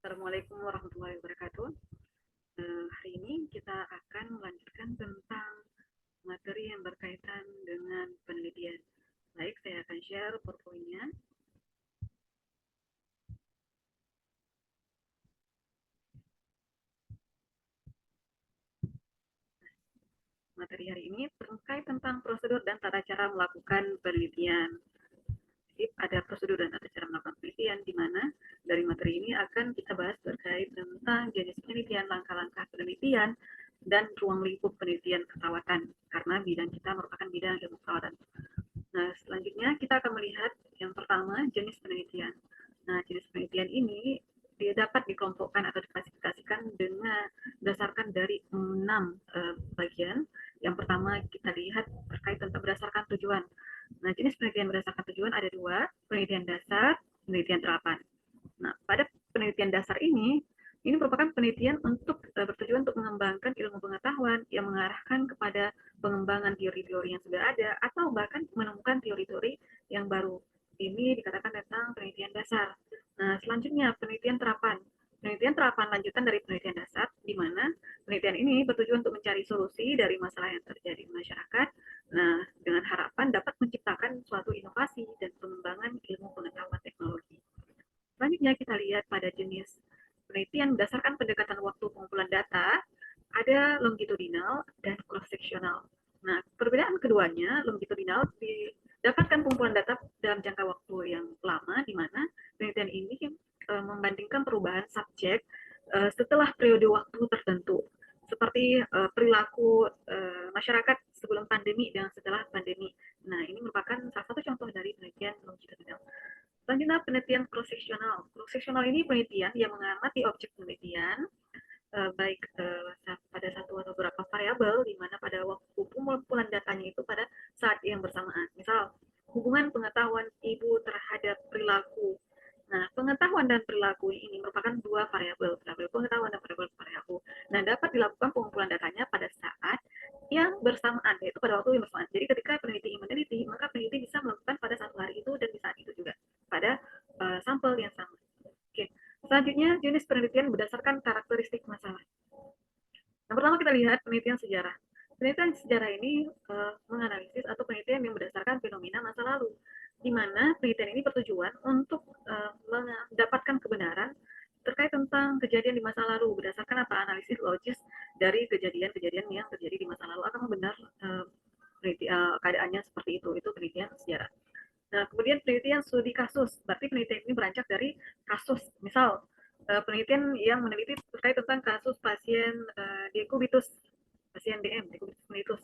Assalamualaikum warahmatullahi wabarakatuh. Hari ini kita akan melanjutkan tentang materi yang berkaitan dengan penelitian. Baik, saya akan share PowerPoint-nya. Materi hari ini terkait tentang prosedur dan tata cara melakukan penelitian. Jadi ada prosedur dan tata cara melakukan penelitian, di mana dari materi ini akan kita bahas terkait tentang jenis penelitian, langkah-langkah penelitian, dan ruang lingkup penelitian keperawatan, karena bidang kita merupakan bidang ilmu perawatan. Nah, selanjutnya kita akan melihat yang pertama, jenis penelitian. Nah, jenis penelitian ini dapat dikelompokkan atau diklasifikasikan dengan berdasarkan dari 6 bagian. Yang pertama kita lihat terkait tentang berdasarkan tujuan. Nah, jenis penelitian berdasarkan tujuan ada dua, penelitian dasar, penelitian terapan. Nah, pada penelitian dasar ini merupakan penelitian untuk bertujuan untuk mengembangkan ilmu pengetahuan yang mengarahkan kepada pengembangan teori-teori yang sudah ada atau bahkan menemukan teori-teori yang baru. Ini dikatakan tentang penelitian dasar. Nah, selanjutnya penelitian terapan. Penelitian terapan lanjutan dari penelitian dasar, di mana penelitian ini bertujuan untuk mencari solusi dari masalah yang terjadi di masyarakat. Nah, dengan harapan dapat menciptakan suatu inovasi dan pengembangan ilmu pengetahuan teknologi. Selanjutnya kita lihat pada jenis penelitian berdasarkan pendekatan waktu pengumpulan data, ada longitudinal dan cross-sectional. Nah, perbedaan keduanya, longitudinal didapatkan pengumpulan data dalam jangka waktu yang lama, di mana penelitian ini membandingkan perubahan subjek setelah periode waktu tertentu, seperti perilaku masyarakat sebelum pandemi dan setelah pandemi. Nah, ini merupakan salah satu contoh dari penelitian longitudinal. Selanjutnya penelitian cross-sectional. Cross-sectional ini penelitian yang mengamati objek penelitian baik pada satu atau beberapa variabel, di mana pada waktu pengumpulan datanya itu pada saat yang bersamaan. Misal hubungan pengetahuan ibu terhadap perilaku. Nah, pengetahuan dan perilaku ini merupakan dua variabel, variabel pengetahuan dan variabel perilaku. Nah, dapat dilakukan pengumpulan datanya pada saat yang bersamaan, yaitu pada waktu yang bersamaan. Jadi ketika peneliti meneliti, maka peneliti bisa melakukan pada satu hari itu dan di saat itu juga, pada sampel yang sama. Oke. Selanjutnya, jenis penelitian berdasarkan karakteristik masalah. Yang pertama kita lihat penelitian sejarah. Penelitian sejarah ini menganalisis atau penelitian yang berdasarkan fenomena masa lalu, di mana penelitian ini bertujuan untuk mendapatkan kebenaran terkait tentang kejadian di masa lalu berdasarkan apa analisis logis dari kejadian-kejadian yang terjadi di masa lalu, akan benar keadaannya seperti itu penelitian sejarah. Nah, kemudian penelitian studi kasus, berarti penelitian ini beranjak dari kasus. Misal, penelitian yang meneliti terkait tentang kasus pasien dekubitus, pasien DM, dekubitus mellitus.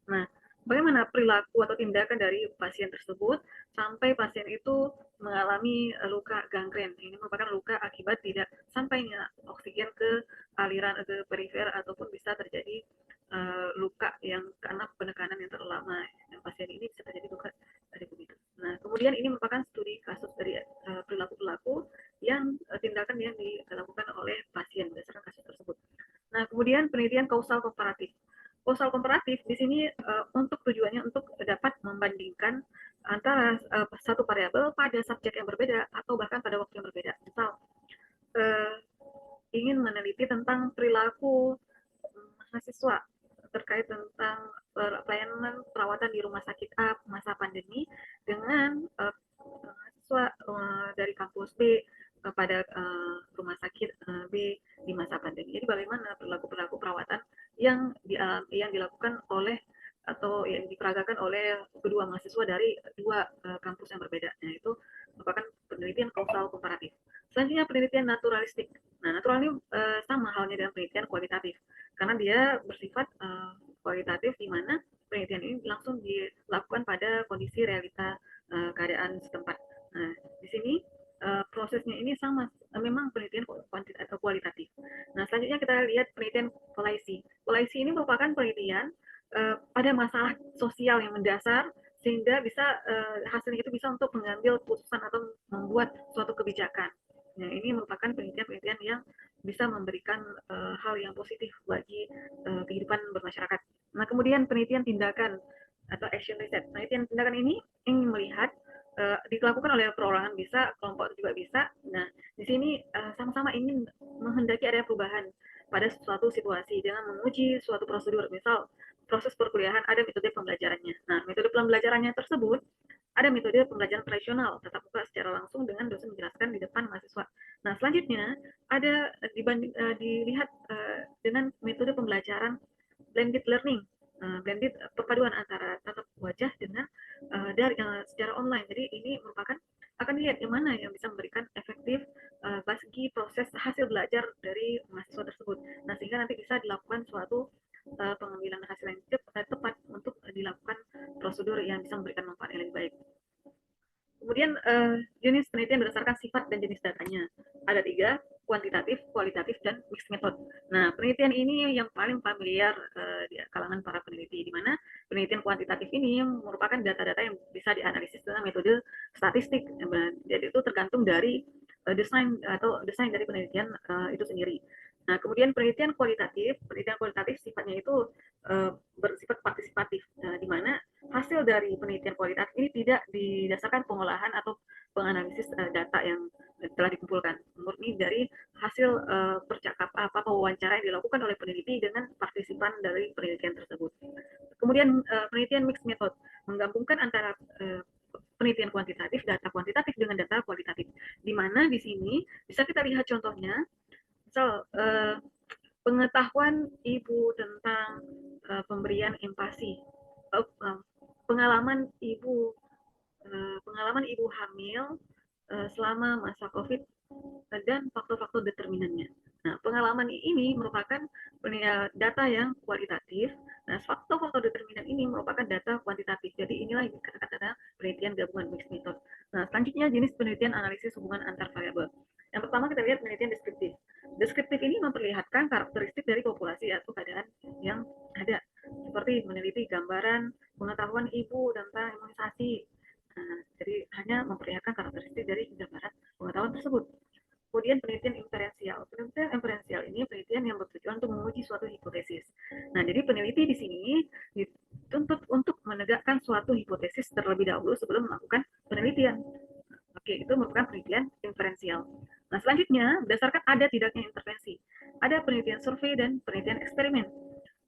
Nah, bagaimana perilaku atau tindakan dari pasien tersebut sampai pasien itu mengalami luka gangren. Ini merupakan luka akibat tidak sampainya oksigen ke aliran ke perifer, ataupun bisa terjadi luka yang karena penekanan yang terlalu lama. Dan pasien ini bisa terjadi luka dekubitus. Nah, kemudian ini merupakan studi kasus dari perilaku-perilaku yang tindakan yang dilakukan oleh pasien berdasarkan kasus tersebut. Nah, kemudian penelitian kausal komparatif. Kausal komparatif di sini untuk tujuannya untuk dapat membandingkan antara satu variabel pada subjek yang berbeda atau bahkan pada waktu yang berbeda. Misal uh, ingin meneliti tentang perilaku mahasiswa terkait tentang pelayanan perawatan di rumah sakit A masa pandemi dengan mahasiswa dari kampus B pada rumah sakit B di masa pandemi. Jadi bagaimana perilaku-perilaku perawatan yang dilakukan oleh atau yang diperagakan oleh kedua mahasiswa dari dua kampus yang berbeda. Nah, itu merupakan penelitian kausal komparatif. Selanjutnya penelitian naturalistik. Nah, natural ini sama halnya dengan penelitian kualitatif, karena dia bersifat kualitatif, di mana penelitian ini langsung dilakukan pada kondisi realita keadaan setempat. Nah, di sini prosesnya ini sama, memang penelitian kualitatif. Nah, selanjutnya kita lihat penelitian kolaisi. Kolaisi ini merupakan penelitian pada masalah sosial yang mendasar, sehingga bisa hasilnya itu bisa untuk mengambil keputusan atau membuat suatu kebijakan. Nah, ini merupakan penelitian-penelitian yang bisa memberikan hal yang positif bagi kehidupan bermasyarakat. Nah, kemudian penelitian tindakan atau action research. Penelitian tindakan ini ingin melihat dilakukan oleh perorangan bisa, kelompok juga bisa. Nah, di sini sama-sama ingin menghendaki ada perubahan pada suatu situasi dengan menguji suatu prosedur. Misal proses perkuliahan ada metode pembelajarannya. Nah, metode pembelajarannya tersebut ada metode pembelajaran tradisional, tatap muka secara langsung dengan dosen menjelaskan di depan mahasiswa. Nah, selanjutnya ada dilihat dengan metode pembelajaran blended learning, blended perpaduan antara tatap wajah dengan dari secara online. Jadi ini merupakan akan dilihat yang mana yang bisa memberikan efektif bagi proses hasil belajar dari mahasiswa tersebut. Nah, sehingga nanti bisa dilakukan suatu pengambilan hasil yang tepat untuk dilakukan prosedur yang bisa memberikan manfaat yang lebih baik. Kemudian jenis penelitian berdasarkan sifat dan jenis datanya. Ada 3, kuantitatif, kualitatif, dan mixed method. Nah, penelitian ini yang paling familiar di kalangan para peneliti, di mana penelitian kuantitatif ini merupakan data-data yang bisa dianalisis dengan metode statistik. Jadi itu tergantung dari desain dari penelitian itu sendiri. Nah, kemudian penelitian kualitatif sifatnya itu bersifat partisipatif, di mana hasil dari penelitian kualitatif ini tidak didasarkan pengolahan atau penganalisis data yang telah dikumpulkan, murni dari hasil wawancara yang dilakukan oleh peneliti dengan partisipan dari penelitian tersebut. Kemudian penelitian mixed method menggabungkan antara penelitian kuantitatif, data kuantitatif dengan data kualitatif, di mana di sini bisa kita lihat contohnya, misal pengetahuan ibu tentang pemberian empati, pengalaman ibu hamil selama masa COVID dan faktor-faktor determinannya. Nah, pengalaman ini merupakan data yang kualitatif. Nah, faktor-faktor determinan ini merupakan data kuantitatif. Jadi inilah yang dikatakan penelitian gabungan mixed method. Nah, selanjutnya jenis penelitian analisis hubungan antar variabel. Yang pertama kita lihat penelitian deskriptif. Deskriptif ini memperlihatkan karakteristik dari populasi atau keadaan yang ada, seperti meneliti gambaran pengetahuan ibu tentang imunisasi. Nah, jadi hanya memperlihatkan karakteristik dari gambaran pengetahuan tersebut. Kemudian penelitian inferensial. Penelitian inferensial ini penelitian yang bertujuan untuk menguji suatu hipotesis. Nah, jadi peneliti di sini dituntut untuk menegakkan suatu hipotesis terlebih dahulu sebelum melakukan penelitian. Oke, itu merupakan penelitian inferensial. Nah, selanjutnya, berdasarkan ada tidaknya intervensi. Ada penelitian survei dan penelitian eksperimen.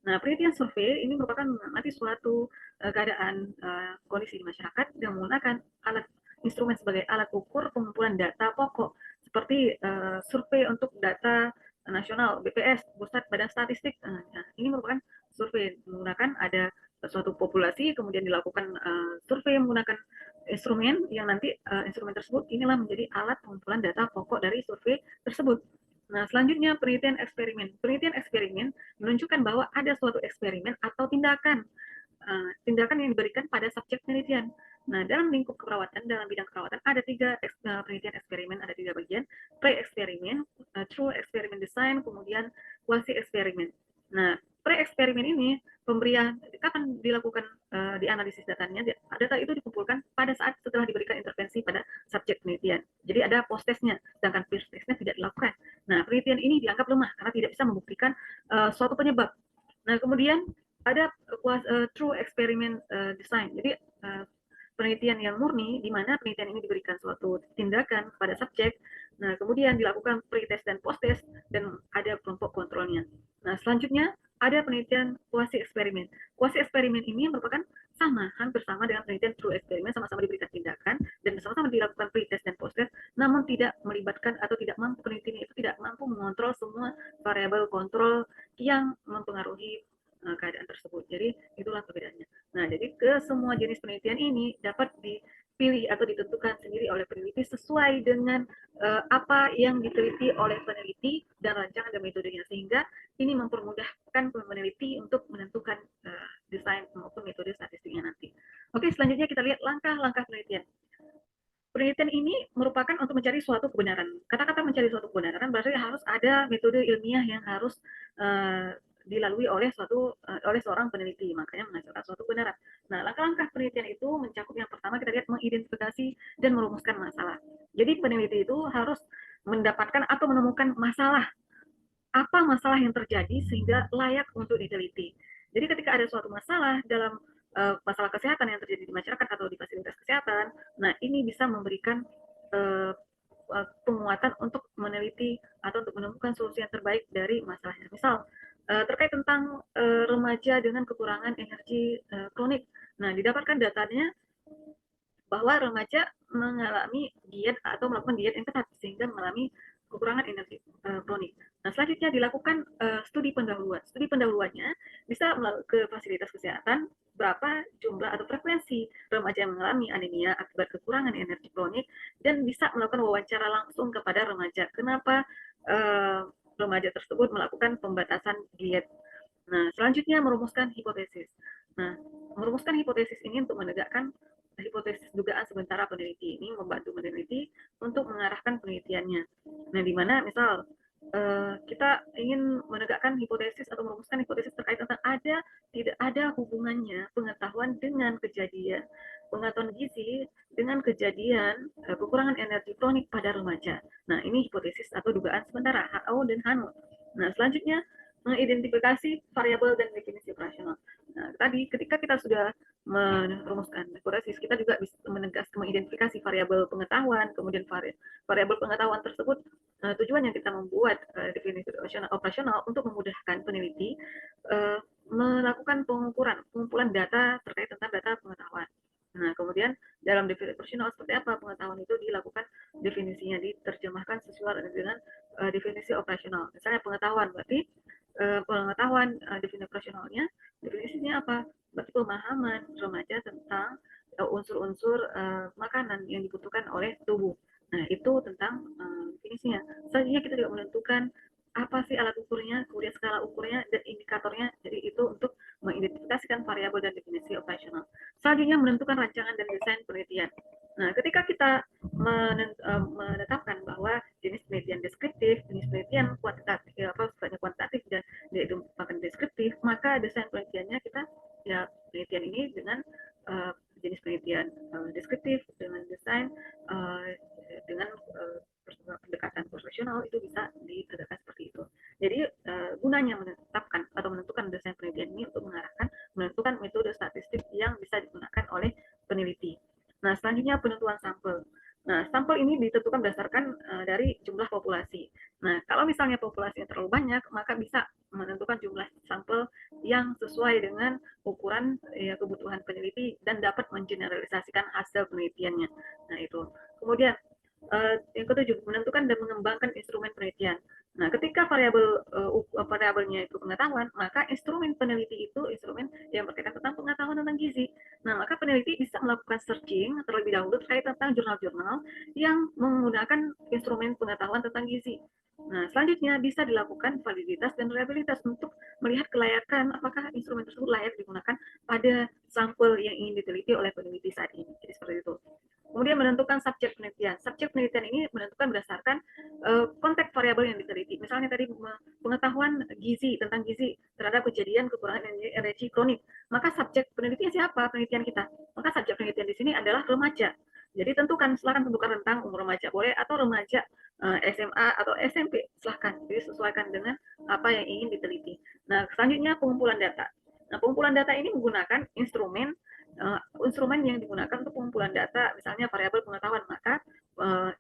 Nah, penelitian survei ini merupakan mengamati suatu keadaan kondisi di masyarakat yang menggunakan alat instrumen sebagai alat ukur pengumpulan data pokok seperti survei untuk data nasional BPS, Pusat Badan Statistik. Nah, ini merupakan survei menggunakan ada suatu populasi, kemudian dilakukan survei menggunakan instrumen yang nanti instrumen tersebut inilah menjadi alat pengumpulan data pokok dari survei tersebut. Nah, selanjutnya penelitian eksperimen. Penelitian eksperimen menunjukkan bahwa ada suatu eksperimen atau tindakan yang diberikan pada subjek penelitian. Nah, dalam lingkup keperawatan, dalam bidang keperawatan ada 3 penelitian eksperimen, ada 3 bagian: pre-eksperimen, true experiment design, kemudian quasi-eksperimen. Nah, pre-eksperimen ini pemberian kapan dilakukan dianalisis datanya, data itu dikumpulkan pada saat setelah diberikan intervensi pada subjek penelitian. Jadi ada post-testnya, sedangkan post-testnya tidak dilakukan. Nah, penelitian ini dianggap lemah karena tidak bisa membuktikan suatu penyebab. Nah, kemudian ada true experiment design. Jadi penelitian yang murni, di mana penelitian ini diberikan suatu tindakan pada subjek, nah kemudian dilakukan pre-test dan post-test, dan ada kelompok kontrolnya. Nah, selanjutnya ada penelitian kuasi eksperimen. Kuasi eksperimen ini merupakan hampir sama dengan penelitian true eksperimen, sama-sama diberikan tindakan dan sama-sama dilakukan pre-test dan post-test, namun tidak melibatkan atau tidak mampu, penelitian itu tidak mampu mengontrol semua variabel kontrol yang mempengaruhi keadaan tersebut. Jadi itulah perbedaannya. Nah, jadi ke semua jenis penelitian ini dapat dipilih atau ditentukan sendiri oleh peneliti sesuai dengan apa yang diteliti oleh peneliti dan rancangan dan metodenya, sehingga ini mempermudahkan peneliti untuk menentukan desain maupun metode statistiknya nanti. Oke, selanjutnya kita lihat langkah-langkah penelitian. Penelitian ini merupakan untuk mencari suatu kebenaran. Kata-kata mencari suatu kebenaran berarti harus ada metode ilmiah yang harus dilalui oleh seorang peneliti, makanya menghasilkan suatu kebenaran. Nah, langkah-langkah penelitian itu mencakup yang pertama kita lihat mengidentifikasi dan merumuskan masalah. Jadi peneliti itu harus mendapatkan atau menemukan masalah. Apa masalah yang terjadi sehingga layak untuk diteliti. Jadi ketika ada suatu masalah dalam masalah kesehatan yang terjadi di masyarakat atau di fasilitas kesehatan, nah ini bisa memberikan penguatan untuk meneliti atau untuk menemukan solusi yang terbaik dari masalahnya. Misal terkait tentang remaja dengan kekurangan energi kronik. Nah, didapatkan datanya bahwa remaja mengalami diet atau melakukan diet yang ketat sehingga mengalami kekurangan energi kronik. Nah, selanjutnya dilakukan studi pendahuluan. Studi pendahuluannya bisa melalui ke fasilitas kesehatan berapa jumlah atau frekuensi remaja yang mengalami anemia akibat kekurangan energi kronik dan bisa melakukan wawancara langsung kepada remaja. Kenapa remaja tersebut melakukan pembatasan diet? Nah, selanjutnya merumuskan hipotesis. Nah, merumuskan hipotesis ini untuk menegakkan hipotesis dugaan sementara peneliti ini membantu meneliti untuk mengarahkan penelitiannya. Nah, di mana misal kita ingin menegakkan hipotesis atau merumuskan hipotesis terkait tentang tidak ada hubungannya pengetahuan dengan kejadian pengetahuan gizi dengan kejadian kekurangan energi kronik pada remaja. Nah, ini hipotesis atau dugaan sementara HO dan HANO. Nah, selanjutnya mengidentifikasi variabel dan definisi operasional. Nah, tadi ketika kita sudah merumuskan hipotesis, kita juga bisa mengidentifikasi variabel pengetahuan, kemudian variabel pengetahuan tersebut tujuannya kita membuat definisi operasional untuk memudahkan peneliti melakukan pengumpulan data terkait tentang data pengetahuan. Nah, kemudian dalam definisi operasional seperti apa pengetahuan itu dilakukan definisinya diterjemahkan sesuai dengan definisi operasional. Misalnya pengetahuan berarti pengetahuan definisi operasionalnya definisinya apa? Berarti pemahaman remaja tentang unsur-unsur makanan yang dibutuhkan oleh tubuh. Nah, itu tentang definisinya. Selanjutnya kita juga menentukan apa sih alat ukurnya, kemudian skala ukurnya, dan indikatornya. Jadi itu untuk mengidentifikasikan variabel dan definisi operasional. Selanjutnya menentukan rancangan dan desain penelitian. Nah, ketika kita menetapkan bahwa jenis penelitian deskriptif, jenis penelitian kuantitatif, sifatnya kuantitatif dan dia itu merupakan deskriptif, maka desain penelitiannya kita ya penelitian ini dengan jenis penelitian deskriptif dengan desain dengan pendekatan profesional itu bisa ditegakkan seperti itu. Jadi gunanya menetapkan atau menentukan desain penelitian ini untuk menentukan metode statistik yang bisa digunakan oleh peneliti. Nah, selanjutnya penentuan sampel. Nah, sampel ini ditentukan berdasarkan dari jumlah populasi. Nah, kalau misalnya populasi yang terlalu banyak, maka bisa menentukan jumlah sampel yang sesuai dengan ukuran kebutuhan peneliti dan dapat mengeneralisasikan hasil penelitiannya. Nah, itu. Kemudian yang ketujuh, menentukan dan mengembangkan instrumen penelitian. Nah, ketika variabelnya itu pengetahuan, maka instrumen peneliti itu instrumen yang berkaitan tentang pengetahuan tentang gizi. Nah, maka peneliti bisa melakukan searching terlebih dahulu terkait tentang jurnal-jurnal yang menggunakan instrumen pengetahuan tentang gizi. Nah, selanjutnya bisa dilakukan validitas dan reliabilitas untuk melihat kelayakan apakah instrumen tersebut layak digunakan pada sampel yang ingin diteliti oleh peneliti saat ini. Jadi seperti itu. Kemudian menentukan subjek penelitian. Subjek penelitian ini menentukan berdasarkan konteks variabel yang diteliti. Misalnya tadi pengetahuan gizi tentang gizi terhadap kejadian kekurangan energi kronik. Maka subjek penelitian siapa? Penelitian kita. Maka subjek penelitian di sini adalah remaja. Jadi silakan tentukan rentang umur remaja boleh atau remaja SMA atau SMP silahkan. Jadi sesuaikan dengan apa yang ingin diteliti. Nah, selanjutnya pengumpulan data. Nah, pengumpulan data ini menggunakan instrumen yang digunakan untuk pengumpulan data, misalnya variabel pengetahuan, maka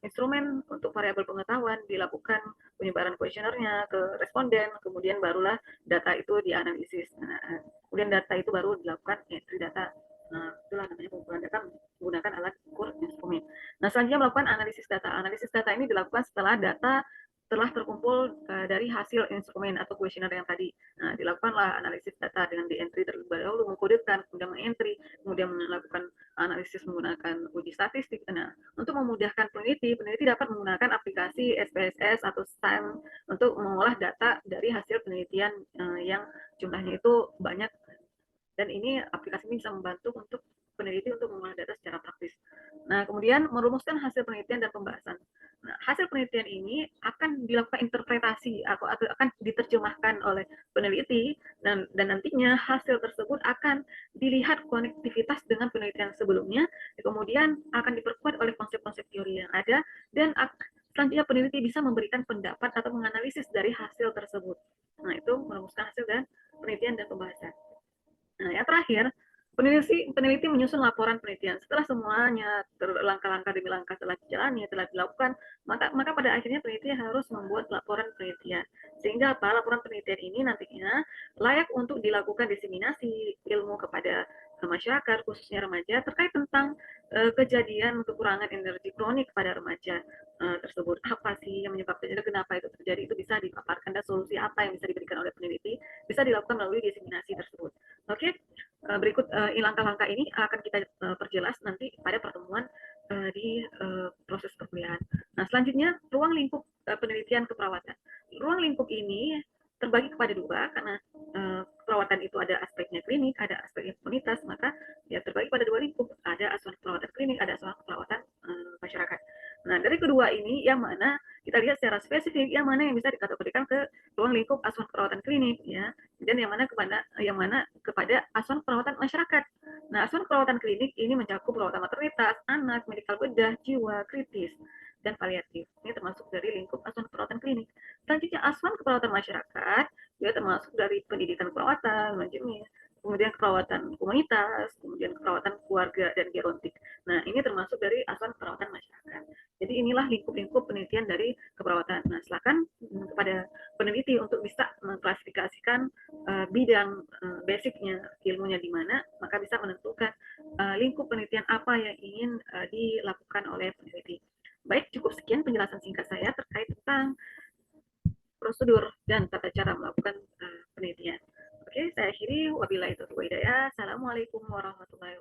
instrumen untuk variabel pengetahuan dilakukan penyebaran kuesionernya ke responden, kemudian barulah data itu dianalisis. Nah, kemudian data itu baru dilakukan entry data. Nah, itulah namanya pengumpulan data menggunakan alat ukur instrumen. Nah, selanjutnya melakukan analisis data. Analisis data ini dilakukan setelah data telah terkumpul dari hasil instrumen atau kuesioner yang tadi. Nah, dilakukanlah analisis data dengan di entry terlebih dahulu, mengkodekan, kemudian mengentry, kemudian melakukan analisis menggunakan uji statistik. Nah, untuk memudahkan peneliti dapat menggunakan aplikasi SPSS atau SAM untuk mengolah data dari hasil penelitian yang jumlahnya itu banyak. Dan ini aplikasi ini bisa membantu untuk peneliti untuk mengolah data secara praktis. Nah, kemudian merumuskan hasil penelitian dan pembahasan. Nah, hasil penelitian ini akan dilakukan interpretasi atau akan diterjemahkan oleh peneliti dan nantinya hasil tersebut akan dilihat konektivitas dengan penelitian sebelumnya, kemudian akan diperkuat oleh konsep-konsep teori yang ada dan selanjutnya peneliti bisa memberikan pendapat atau menganalisis dari hasil tersebut. Nah, itu merumuskan hasil dan penelitian dan pembahasan. Nah, yang terakhir, Peneliti menyusun laporan penelitian. Setelah semuanya langkah-langkah demi langkah telah dijalani, telah dilakukan, maka pada akhirnya peneliti harus membuat laporan penelitian. Sehingga apa? Laporan penelitian ini nantinya layak untuk dilakukan diseminasi ilmu kepada masyarakat, khususnya remaja, terkait tentang kejadian kekurangan energi kronik pada remaja tersebut. Apa sih yang menyebabkannya, kenapa itu terjadi, itu bisa dipaparkan, dan solusi apa yang bisa diberikan oleh peneliti bisa dilakukan melalui diseminasi tersebut. Oke, berikut langkah-langkah ini akan kita perjelas nanti pada pertemuan di proses perkuliahan. Nah, selanjutnya ruang lingkup penelitian keperawatan. Ruang lingkup ini terbagi kepada dua, karena keperawatan itu ada aspeknya klinik, ada aspeknya komunitas, maka ya terbagi pada dua lingkup, ada asuhan keperawatan klinik, ada asuhan keperawatan masyarakat. Nah, dari kedua ini yang mana kita lihat secara spesifik yang mana yang bisa dikategorikan ke ruang lingkup asuhan keperawatan klinik, ya, dan yang mana kepada asuhan perawatan masyarakat. Nah, asuhan perawatan klinik ini mencakup perawatan maternitas, anak, medikal bedah, jiwa, kritis, dan paliatif. Ini termasuk dari lingkup asuhan perawatan klinik. Selanjutnya, asuhan keperawatan masyarakat juga termasuk dari pendidikan perawatan, manajemen, kemudian keperawatan komunitas, kemudian keperawatan keluarga dan gerontik. Nah, ini termasuk dari asuhan perawatan masyarakat. Jadi inilah lingkup-lingkup penelitian dari keperawatan. Nah, silakan kepada peneliti untuk bisa mengklasifikasikan bidang basicnya, ilmunya di mana, maka bisa menentukan lingkup penelitian apa yang ingin dilakukan oleh peneliti. Baik, cukup sekian penjelasan singkat saya terkait tentang prosedur dan tata cara melakukan penelitian. Oke, saya akhiri. Wabillahi taufiq wal hidayah. Assalamualaikum warahmatullahi wabarakatuh.